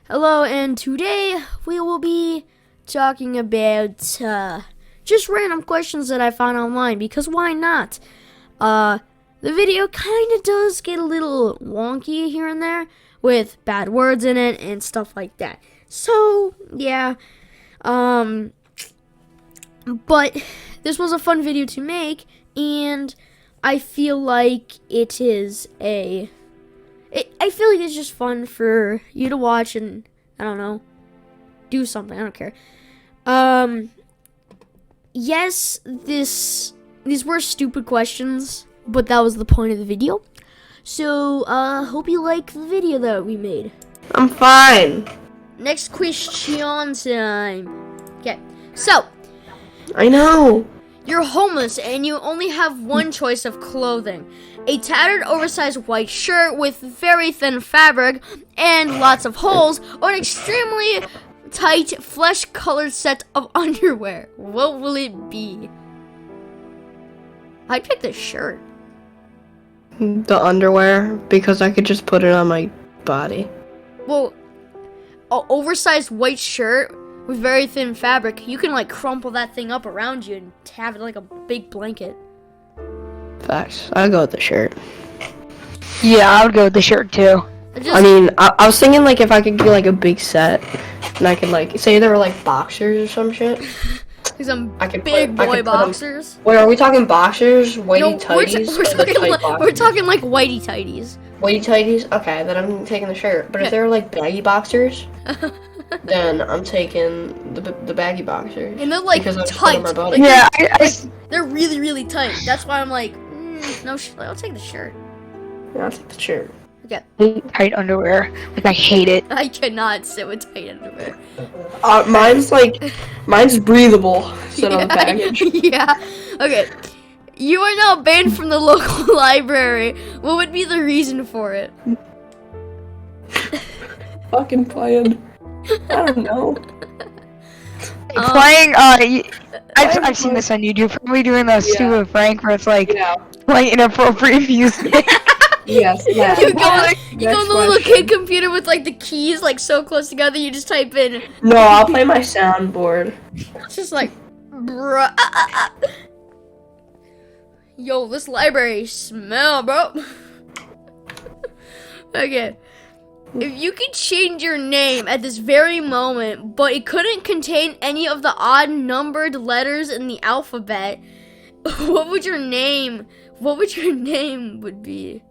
Hello, and today we will be talking about just random questions that I found online, because why not? The video kind of does get a little wonky here and there with bad words in it and stuff like that. So, yeah. But this was a fun video to make, and I feel like it is I feel like it's just fun for you to watch and, I don't know, do something. I don't care. Yes, these were stupid questions, but that was the point of the video. So, hope you like the video that we made. I'm fine. Next question time. Okay, so, I know. you're homeless and you only have one choice of clothing. A tattered, oversized white shirt with very thin fabric and lots of holes, or an extremely tight, flesh-colored set of underwear. What will it be? I'd pick the shirt. The underwear, because I could just put it on my body. Well, an oversized white shirt with very thin fabric, you can like crumple that thing up around you and have it like a big blanket. Facts. I'll go with the shirt. Yeah, I would go with the shirt too. I mean, I was thinking like if I could get like a big set, and I could like say there were like boxers or some shit. Some I could big put- I boy could put 'em- boxers. Wait, are we talking boxers, whitey No, tighties, we're or the talking tight boxers? we're talking like whitey tighties. Whitey tighties? Okay, then I'm taking the shirt. But if they were like baggy boxers, then I'm taking the baggy boxers. And they're like because I just put it on tight. my body. Like, Yeah, they're really, really tight. That's why I'm like, no, I'll take the shirt. Yeah, I'll take the shirt. Okay. hate tight underwear. Like, I hate it. I cannot sit with tight underwear. Mine's breathable instead of a package. Yeah. Okay. You are now banned from the local library. What would be the reason for it? Fucking playing. I don't know. Playing, I've seen this on YouTube. Probably doing the stupid prank where it's like, playing inappropriate music. Yes. Yeah. You go on the little question. kid computer with like the keys like so close together. You just type in. No, I'll play my soundboard. It's just like, bruh. Yo, this library smell, bro. Okay. If you could change your name at this very moment, but it couldn't contain any of the odd numbered letters in the alphabet, what would your name would be?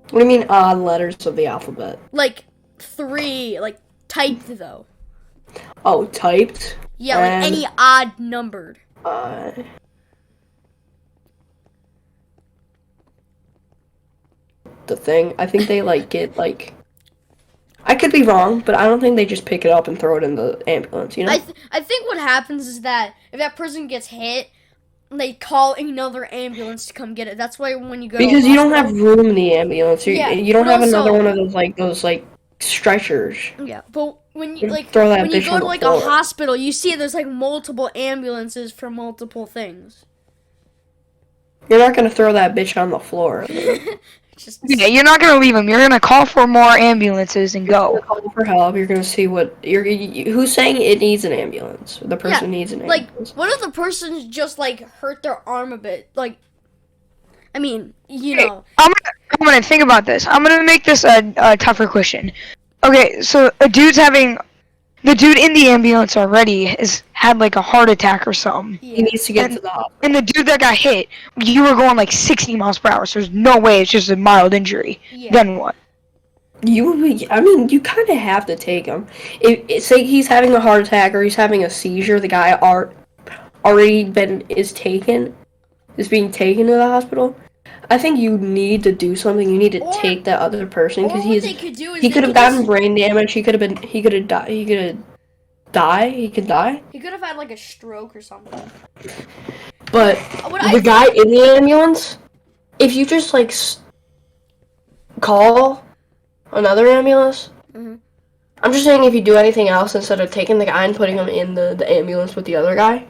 What do you mean odd letters of the alphabet? Like 3, like typed though. Oh, typed? Yeah, like any odd numbered. The thing, I think they like get like, I could be wrong, but I don't think they just pick it up and throw it in the ambulance, you know? I think what happens is that if that person gets hit, they call another ambulance to come get it. That's why when you go Because to a you don't hospital- have room in the ambulance. You don't but have also- another one of those stretchers. Yeah, but when you You like throw that when you bitch go on to the like floor. a hospital, you see there's like multiple ambulances for multiple things. You're not gonna throw that bitch on the floor. Just Yeah, you're not gonna leave them. You're gonna call for more ambulances and You're go. gonna call for help. You're gonna see who's saying it needs an ambulance. The person needs an like ambulance. what if the person's just like hurt their arm a bit? Like, I mean, you Okay, know. I'm gonna think about this. I'm gonna make this a tougher question. Okay, so the dude in the ambulance already has had like a heart attack or something. He needs to get to the hospital. And the dude that got hit, you were going like 60 miles per hour, so there's no way it's just a mild injury. Yeah. Then what? You kind of have to take him. Say he's having a heart attack or he's having a seizure, the guy is being taken to the hospital. I think you need to do something. You need to take that other person because Or what they could do is he they could have could gotten just- brain damage. He could die. He could die. He could have had like a stroke or something. But What the guy in the ambulance, if you just like call another ambulance, Mhm. I'm just saying if you do anything else instead of taking the guy and putting him in the ambulance with the other guy,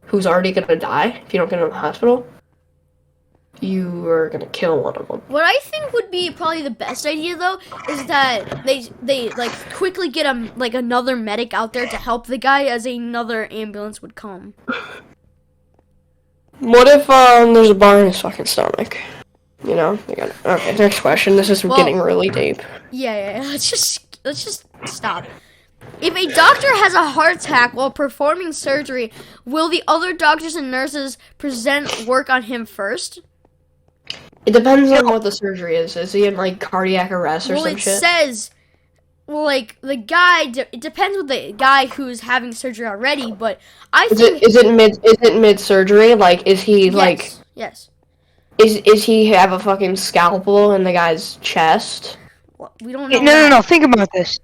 who's already gonna die if you don't get him to the hospital, you are gonna kill one of them. What I think would be probably the best idea though is that they like quickly get another medic out there to help the guy as another ambulance would come. What if there's a bar in his fucking stomach? You know? Okay, next question. This is getting really deep. Yeah. Let's just stop. If a doctor has a heart attack while performing surgery, will the other doctors and nurses present work on him first? It depends on what the surgery is. Is he in like cardiac arrest or some shit? Well, it says, like the guy. It depends with the guy who's having surgery already, but I think is it mid surgery? Like, is he like? Yes. Is he have a fucking scalpel in the guy's chest? Well, we don't know. No. Think about this.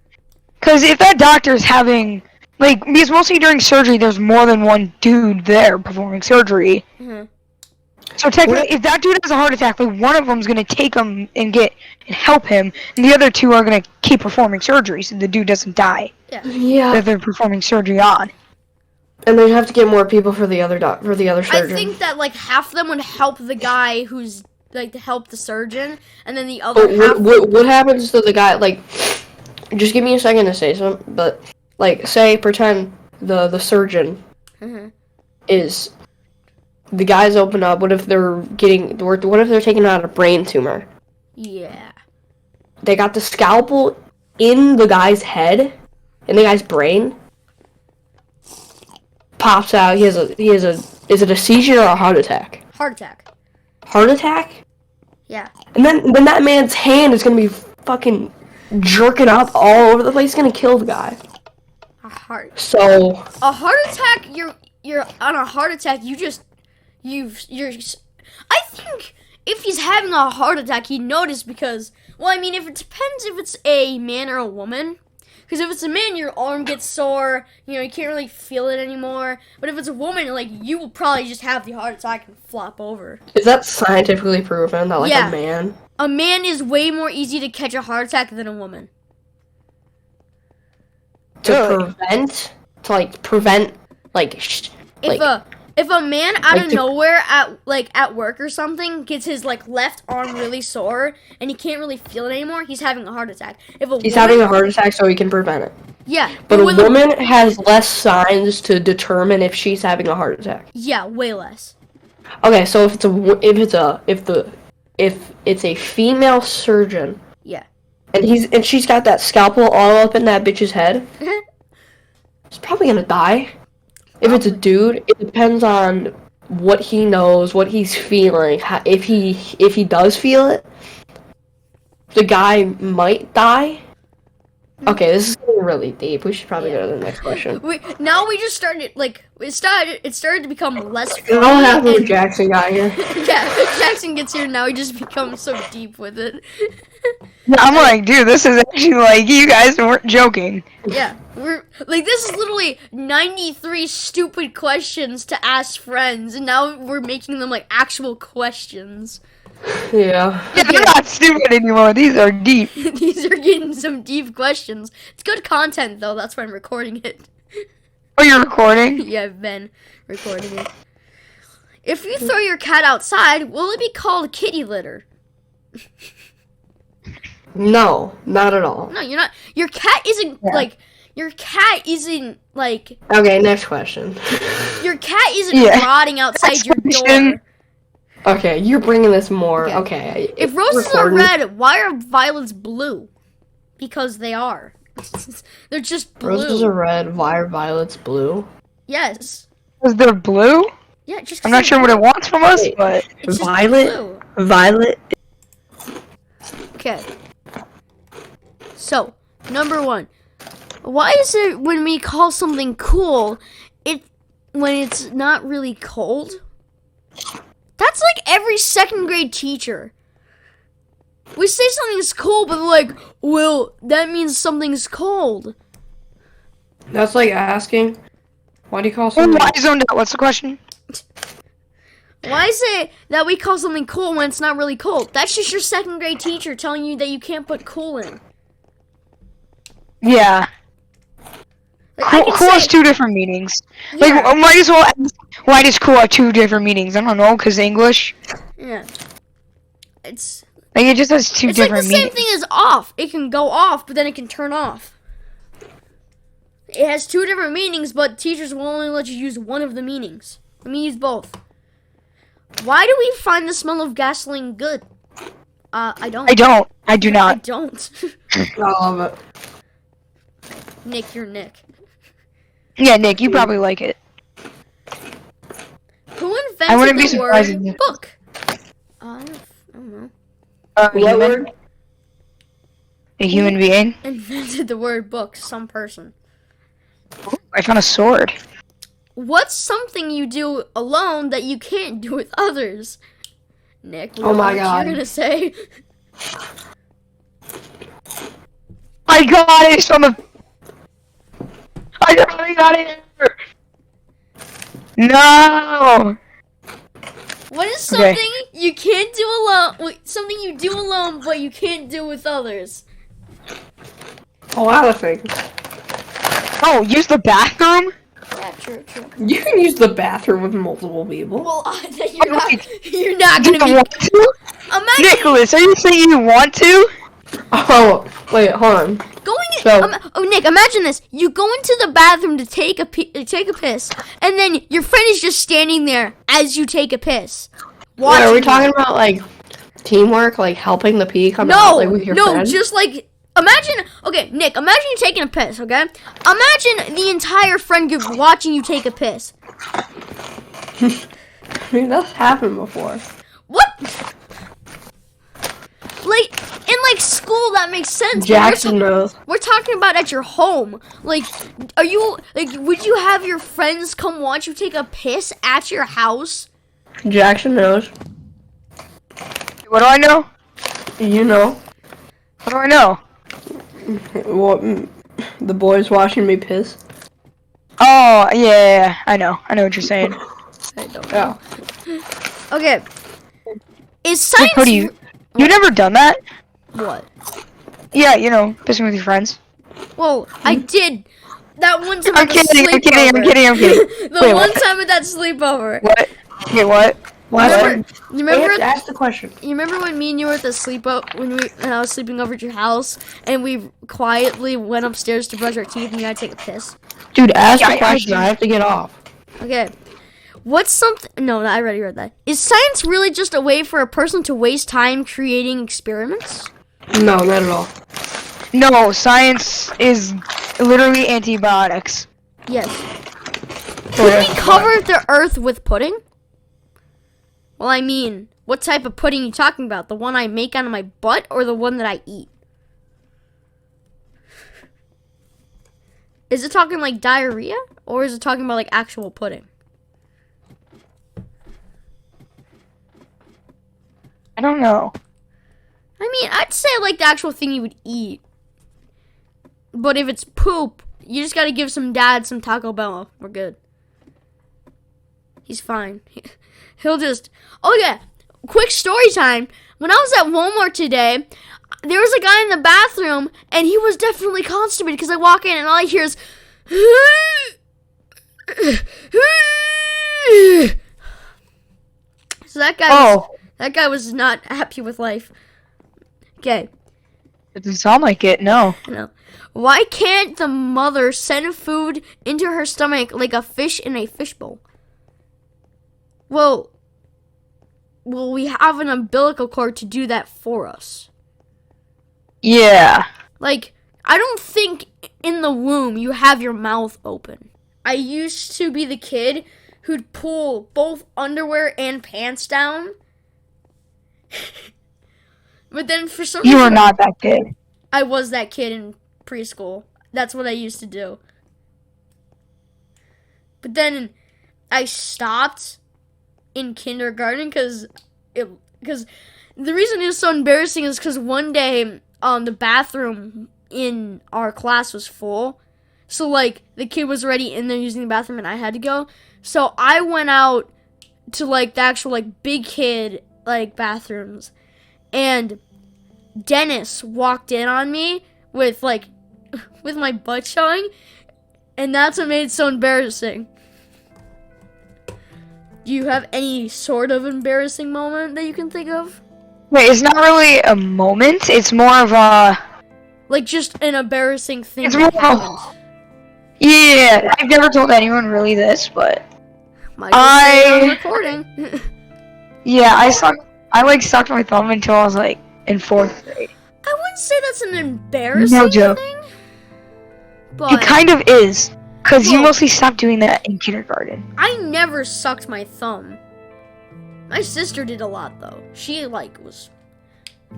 Because if that doctor's having, like, because mostly during surgery, there's more than one dude there performing surgery. Mm-hmm. So technically, if that dude has a heart attack, like, one of them's gonna take him and help him, and the other two are gonna keep performing surgery so the dude doesn't die. Yeah. That they're performing surgery on. And they'd have to get more people for the other surgeon. I think that like half of them would help the guy who's like to help the surgeon, and then the other half. What happens to the guy? Like, just give me a second to say something. But like, pretend the surgeon is. The guys open up. What if they're taking out a brain tumor? Yeah. They got the scalpel in the guy's head, in the guy's brain. Pops out. He has a. Is it a seizure or a heart attack? Heart attack. Heart attack? Yeah. And then that man's hand is gonna be fucking jerking up all over the place. He's gonna kill the guy. A heart attack. You're on a heart attack. I think if he's having a heart attack, he'd notice because, well, I mean, if it depends if it's a man or a woman. Because if it's a man, your arm gets sore, you can't really feel it anymore. But if it's a woman, like, you will probably just have the heart attack and flop over. Is that scientifically proven that, like, a man? A man is way more easy to catch a heart attack than a woman. To prevent, If a man out of nowhere at work or something gets his left arm really sore and he can't really feel it anymore, he's having a heart attack. He's having a heart attack so he can prevent it. Yeah. But a woman has less signs to determine if she's having a heart attack. Yeah, way less. Okay, so if it's a female surgeon. Yeah. And she's got that scalpel all up in that bitch's head. He's probably gonna die. If it's a dude, it depends on what he knows, what he's feeling. If he does feel it, the guy might die. Okay, this is getting really deep. We should probably go to the next question. Now we just started it started to become less funny. What happened when Jackson got here? Yeah, Jackson gets here now. He just becomes so deep with it. I'm like, dude, this is actually you guys weren't joking. Yeah, this is literally 93 stupid questions to ask friends, and now we're making them actual questions. Yeah. They're not stupid anymore. These are deep. These are getting some deep questions. It's good content though. That's why I'm recording it. Oh, you're recording? Yeah, I've been recording it. If you throw your cat outside, will it be called kitty litter? No, not at all. No, you're not. Your cat isn't Your cat isn't Okay, next question. Your cat isn't rotting outside your door. Okay, you're bringing this more. Okay. If roses are red, why are violets blue? Because they are. They're just blue. Roses are red, why are violets blue? Yes. Because they're blue? Yeah, just. I'm not sure what it wants from us, but it's Violet. Violet. Okay. So, number 1. Why is it when we call something cool, when it's not really cold? That's every second grade teacher. We say something's cool, but they're well, that means something's cold. That's like asking, why do you call something... I zoned out. What's the question? Why is it that we call something cool when it's not really cold? That's just your second grade teacher telling you that you can't put cool in. Yeah. Cool has 2 different meanings. Yeah. Might as well ask, why does cool have 2 different meanings? I don't know, because English. Yeah. It's Like it just has two it's like the different same meanings. thing as off. It can go off, but then it can turn off. It has two different meanings, but teachers will only let you use one of the meanings. Let me use both. Why do we find the smell of gasoline good? I don't. I don't. I do I not. don't. I love it. Nick, you're Nick. Yeah, Nick, you probably like it. Who I wouldn't invented be the surprised if word you- book? I don't know. What Human? word? A human being? Invented the word book. Some person. I found a sword. What's something you do alone that you can't do with others? Nick, we Oh know my what God. you're gonna say. I got it from the. I got it. No. What is Okay. something you can't do alone? Something you do alone, but you can't do with others. A lot of things. Oh, use the bathroom? Yeah, true. You can use the bathroom with multiple people. Well, wait. you're not Do gonna you be. want to? Imagine Nicholas, are you saying you want to? Oh, wait, hold on. going. So- Nick, imagine this. You go into the bathroom to take a piss, and then your friend is just standing there as you take a piss. Wait, are we watching talking you. about like teamwork, like helping the pee come out, No, like with your no, friend? just like imagine. Okay, Nick, imagine you taking a piss. Okay, imagine the entire friend group watching you take a piss. I mean, that's happened before. What? Like in like school, that makes sense. but Jackson knows. we're talking about at your home. Like, are you like? Would you have your friends come watch you take a piss at your house? Jackson knows. What do I know? You know. What do I know? What? The boys watching me piss. Oh, yeah, I know. I know what you're saying. I don't Yeah. Okay. Is Wait, science Cody, you never done that? what? Yeah, you know, pissing with your friends. Well, I did that one time I'm at the kidding, I'm kidding, I'm sleepover. kidding, I'm kidding. The Wait, one what? time at that sleepover. What? Wait, what? Remember, you I have remember, to ask the question. you remember when me and you were at the when I was sleeping over at your house and we quietly went upstairs to brush our teeth and you had to take a piss? Dude, ask Yeah, the question. I have to get off. Okay. What's something? No, I already read that. Is science really just a way for a person to waste time creating experiments? No, not at all. No, science is literally antibiotics. Yes. Okay. Could we cover the Earth with pudding? Well, I mean, what type of pudding are you talking about? The one I make out of my butt or the one that I eat? Is it talking like diarrhea? Or is it talking about like actual pudding? I don't know. I mean, I'd say like the actual thing you would eat. But if it's poop, you just gotta give some dad some Taco Bell. We're good. He's fine. He'll just... Oh yeah, quick story time. When I was at Walmart today, there was a guy in the bathroom, and he was definitely constipated because I walk in and all I hear is... So that guy was not happy with life. Okay. It doesn't sound like it, no. No. Why can't the mother send food into her stomach like a fish in a fishbowl? Well, we have an umbilical cord to do that for us. Yeah. Like, I don't think in the womb you have your mouth open. I used to be the kid who'd pull both underwear and pants down. But then for some You reason... are not that kid. I was that kid in preschool. That's what I used to do. But then I stopped in kindergarten because the reason it was so embarrassing is because one day the bathroom in our class was full. So like the kid was already in there using the bathroom and I had to go. So I went out to like the actual like big kid like bathrooms, and Dennis walked in on me with my butt showing, and that's what made it so embarrassing. Do you have any sort of embarrassing moment that you can think of? Wait, it's not really a moment. It's more of a. Like just an embarrassing thing It's more that of happened. Yeah, I've never told anyone really this, but Might just say it on I. recording. Yeah, I like sucked my thumb until I was like in 4th grade. I wouldn't say that's an embarrassing No joke. thing. It But kind of is, because you Well- mostly stopped doing that in kindergarten. I never sucked my thumb. My sister did a lot though. She like was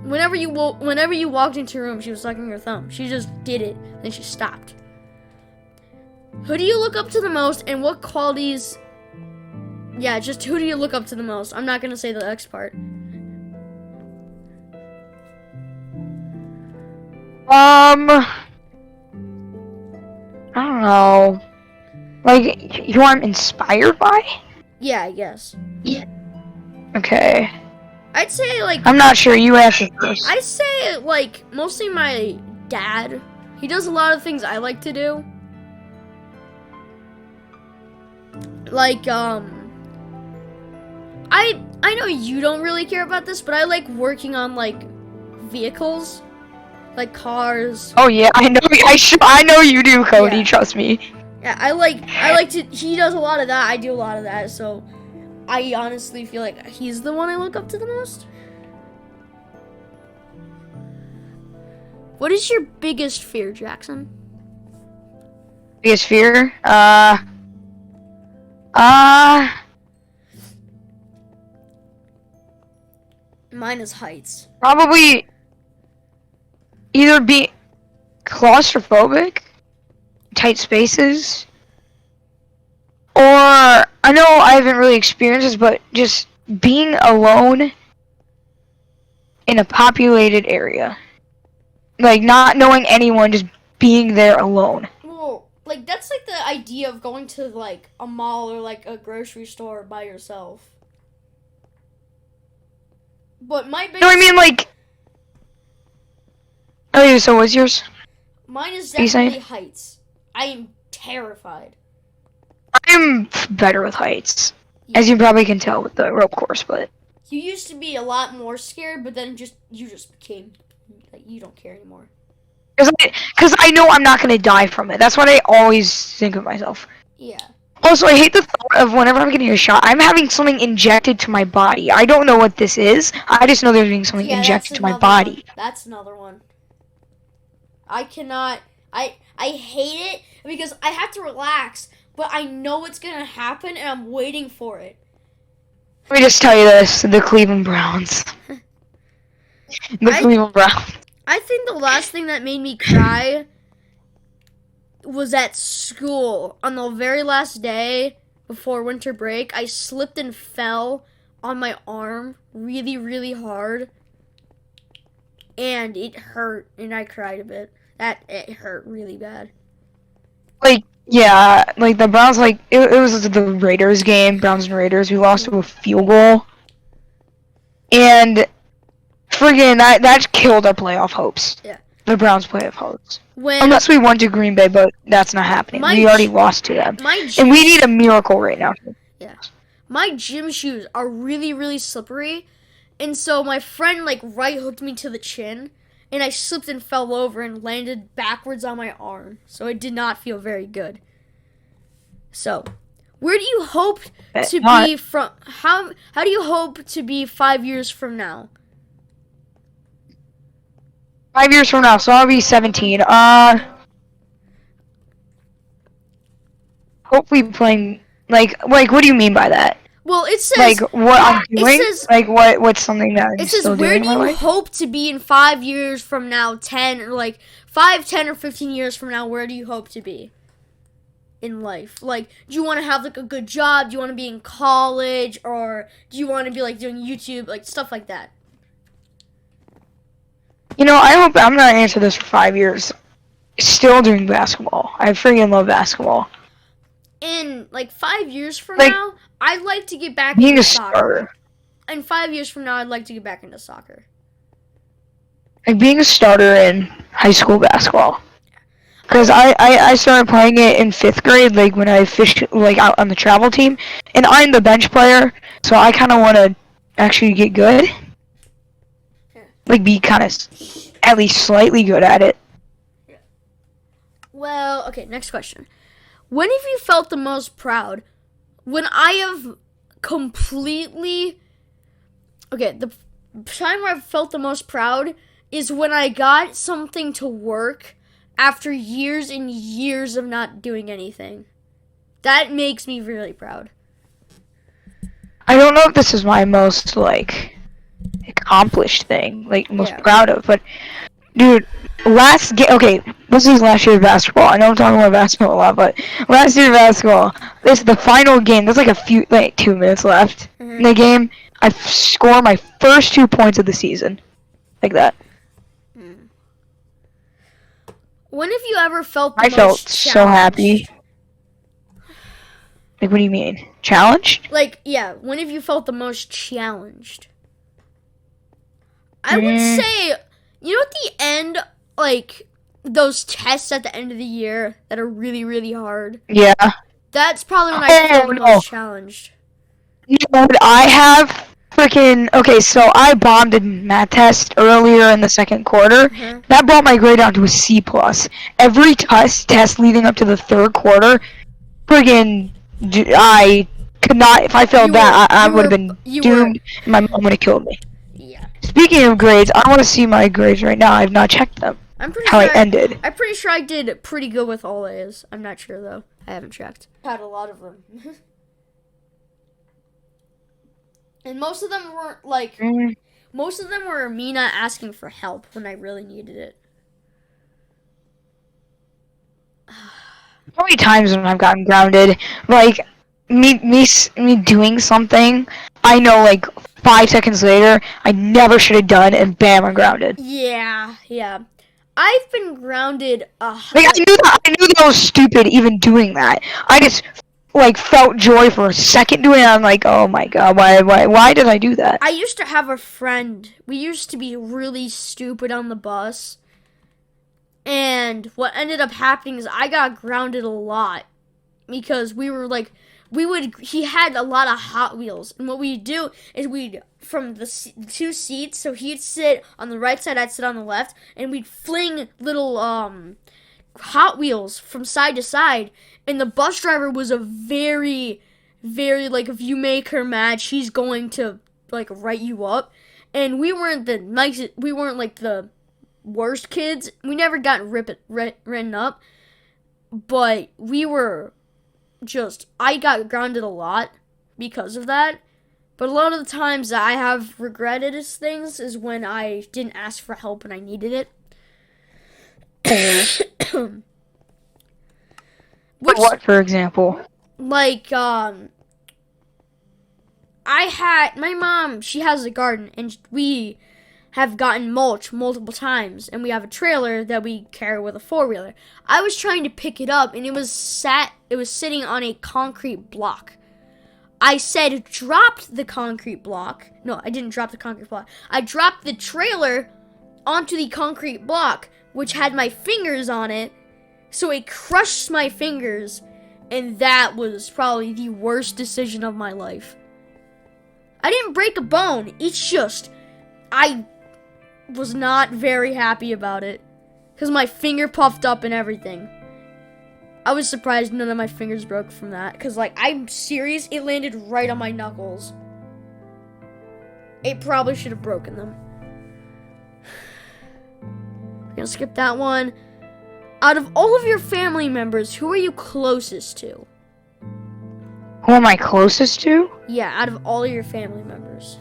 whenever you walked into a room, she was sucking her thumb. She just did it, then she stopped. Who do you look up to the most, and what qualities? Yeah, just who do you look up to the most? I'm not gonna say the X part. I don't know. Like, who I'm inspired by? Yeah, I guess. Okay. I'd say like I'm not sure. You answer first. I'd say like mostly my dad. He does a lot of things I like to do. Like I know you don't really care about this, but I like working on like vehicles, like cars. Oh yeah, I know. I know you do, Cody. Yeah. Trust me. Yeah, I like to. He does a lot of that. I do a lot of that. So I honestly feel like he's the one I look up to the most. What is your biggest fear, Jackson? Biggest fear? Mine is heights. Probably either be claustrophobic, tight spaces, or I know I haven't really experienced this, but just being alone in a populated area. Like not knowing anyone, just being there alone. Well, like that's like the idea of going to like a mall or like a grocery store by yourself. But my biggest, You know what I mean? Like, oh yeah, so what's yours? mine is Are you saying? definitely heights. I am terrified. I'm better with heights, as you probably can tell with the rope course, but You used to be a lot more scared, but then you just became like you don't care anymore. because I know I'm not gonna die from it. That's what I always think of myself. Yeah. Also, I hate the thought of whenever I'm getting a shot, I'm having something injected to my body. I don't know what this is. I just know there's being something Yeah, injected that's to my another body. one. That's another one. I cannot. I hate it because I have to relax, but I know it's gonna happen, and I'm waiting for it. Let me just tell you this: the Cleveland Browns. The Cleveland Browns. I think the last thing that made me cry was at school. On the very last day before winter break, I slipped and fell on my arm really, really hard. And it hurt, and I cried a bit. It hurt really bad. Like, yeah, like the Browns, like, it was the Raiders game, Browns and Raiders. We lost to a field goal. And friggin' that killed our playoff hopes. Yeah. The Browns' playoff hopes. When Unless we won to Green Bay, but that's not happening. My We already lost to them. my And gym, we need a miracle right now. my gym shoes are really, really slippery. And so my friend like right hooked me to the chin, and I slipped and fell over and landed backwards on my arm. So it did not feel very good. So, where do you hope to be from? How do you hope to be 5 years from now? 5 years from now, so I'll be 17. Hopefully playing, like, what do you mean by that? Well, it says Like, what I'm it doing? says- Like, what's something that I'm it says still where doing do in my you life? hope to be in 5 years from now? 10 or like 5, 10, or 15 years from now? Where do you hope to be in life? Like, do you want to have like a good job? Do you want to be in college, or do you want to be like doing YouTube, like stuff like that? You know, I hope I'm gonna answer this for 5 years. Still doing basketball. I freaking love basketball. In like 5 years from Like, now, I'd like to get back Being into a soccer. starter. In 5 years from now, I'd like to get back into soccer. Like being a starter in high school basketball. Because I started playing it in 5th grade, like when I fished like out on the travel team, and I'm the bench player, so I kind of want to actually get good. like be kind of at least slightly good at it. Well, okay, next question. When have you felt the most proud? When I have completely... Okay, the time where I've felt the most proud is when I got something to work after years and years of not doing anything. That makes me really proud. I don't know if this is my most like accomplished thing, like most proud of, but dude, last game. Okay, this is last year's basketball. I know I'm talking about basketball a lot, but last year's basketball. This is the final game. There's like 2 minutes left in the game. I scored my first 2 points of the season, like that. When have you ever felt the I most felt so challenged? happy. Like, what do you mean? Challenged? Like, yeah, when have you felt the most challenged? I would say, you know, at the end, like, those tests at the end of the year that are really, really hard. Yeah. That's probably when I felt the most challenged. You know what I have? Okay, so I bombed a math test earlier in the second quarter. That brought my grade down to a C+. Every test leading up to the third quarter, I could not, if I failed I would have been doomed, and my mom would have killed me. Yeah. Speaking of grades, I want to see my grades right now. I have not checked them. I'm pretty how sure I ended. I'm pretty sure I did pretty good with all A's. I'm not sure, though. I haven't checked. Had a lot of them. And most of them weren't, like, most of them were me not asking for help when I really needed it. How many times when I've gotten grounded, like, me doing something, I know, like, 5 seconds later, I never should have done, and bam, I'm grounded. Yeah. I've been grounded, Like, I knew that was stupid, even doing that. I just, like, felt joy for a second doing it, I'm like, oh my god, why did I do that? I used to have a friend. We used to be really stupid on the bus. And what ended up happening is I got grounded a lot. Because we were like, he had a lot of Hot Wheels. And what we'd do is from the 2 seats, so he'd sit on the right side, I'd sit on the left, and we'd fling little Hot Wheels from side to side. And the bus driver was a very, very, like, if you make her mad, she's going to, like, write you up. And we weren't like the worst kids. We never got written up. But we were I got grounded a lot because of that. But a lot of the times that I have regretted things is when I didn't ask for help and I needed it. What, for example? Like, my mom, she has a garden, and we have gotten mulch multiple times, and we have a trailer that we carry with a 4-wheeler. I was trying to pick it up, and it was sitting on a concrete block. I said, dropped the concrete block. No, I didn't drop the concrete block. I dropped the trailer onto the concrete block, which had my fingers on it, so it crushed my fingers, and that was probably the worst decision of my life. I didn't break a bone. It's just, I was not very happy about it, because my finger puffed up and everything. I was surprised none of my fingers broke from that, because, like, I'm serious, it landed right on my knuckles. It probably should have broken them. I'm gonna skip that one. Out of all of your family members, who are you closest to? Who am I closest to? Yeah, out of all of your family members.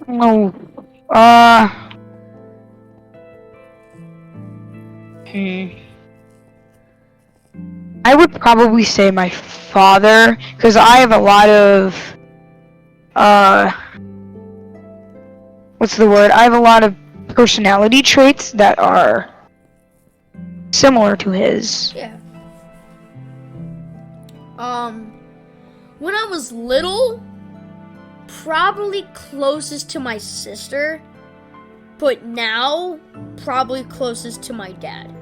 Oh, I would probably say my father, because I have a lot of, what's the word? I have a lot of personality traits that are similar to his. Yeah. When I was little, probably closest to my sister, but now, probably closest to my dad.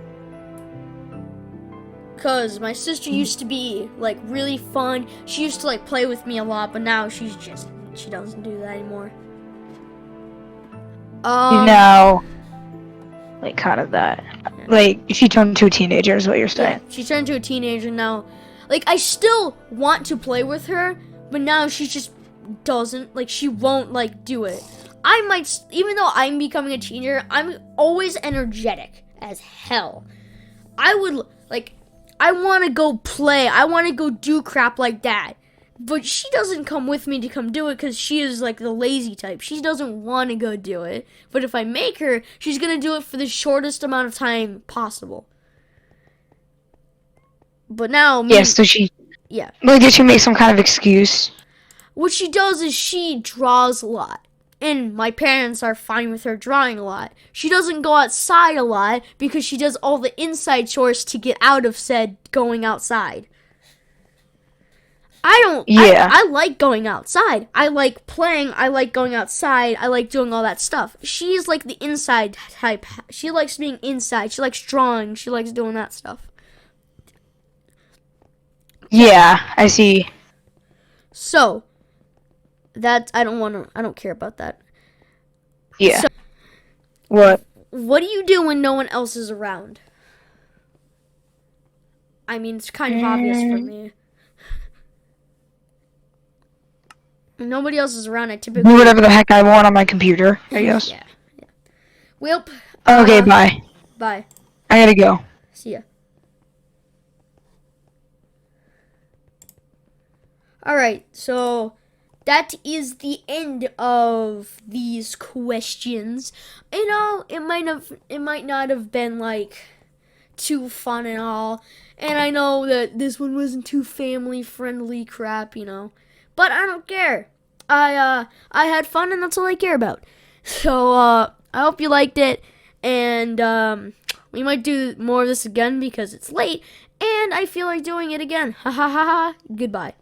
Because my sister used to be, like, really fun. She used to, like, play with me a lot, but now she doesn't do that anymore. Um, now, like, kind of that. Like, she turned into a teenager is what you're saying. yeah, she turned into a teenager now. Like, I still want to play with her, but now she just doesn't. Like, she won't, like, do it. I might, even though I'm becoming a teenager, I'm always energetic as hell. I would, like, I want to go play. I want to go do crap like that. But she doesn't come with me to come do it because she is like the lazy type. She doesn't want to go do it. But if I make her, she's going to do it for the shortest amount of time possible. But now, me, Yeah, so she, yeah. like, did she make some kind of excuse? What she does is she draws a lot. And my parents are fine with her drawing a lot. She doesn't go outside a lot because she does all the inside chores to get out of said going outside. Yeah. I like going outside. I like playing. I like going outside. I like doing all that stuff. She's like the inside type. She likes being inside. She likes drawing. She likes doing that stuff. Yeah, I see. So, that, I don't care about that. Yeah. So, What? what do you do when no one else is around? I mean, it's kind of obvious for me. When nobody else is around, I typically Do whatever the heck I want on my computer, I guess. Yeah. Well, Okay, bye. Bye. I gotta go. See ya. Alright, so that is the end of these questions. You know, it might not have been like too fun and all. And I know that this one wasn't too family friendly crap, you know. But I don't care. I had fun and that's all I care about. So I hope you liked it, and we might do more of this again because it's late and I feel like doing it again. Ha ha ha ha. Goodbye.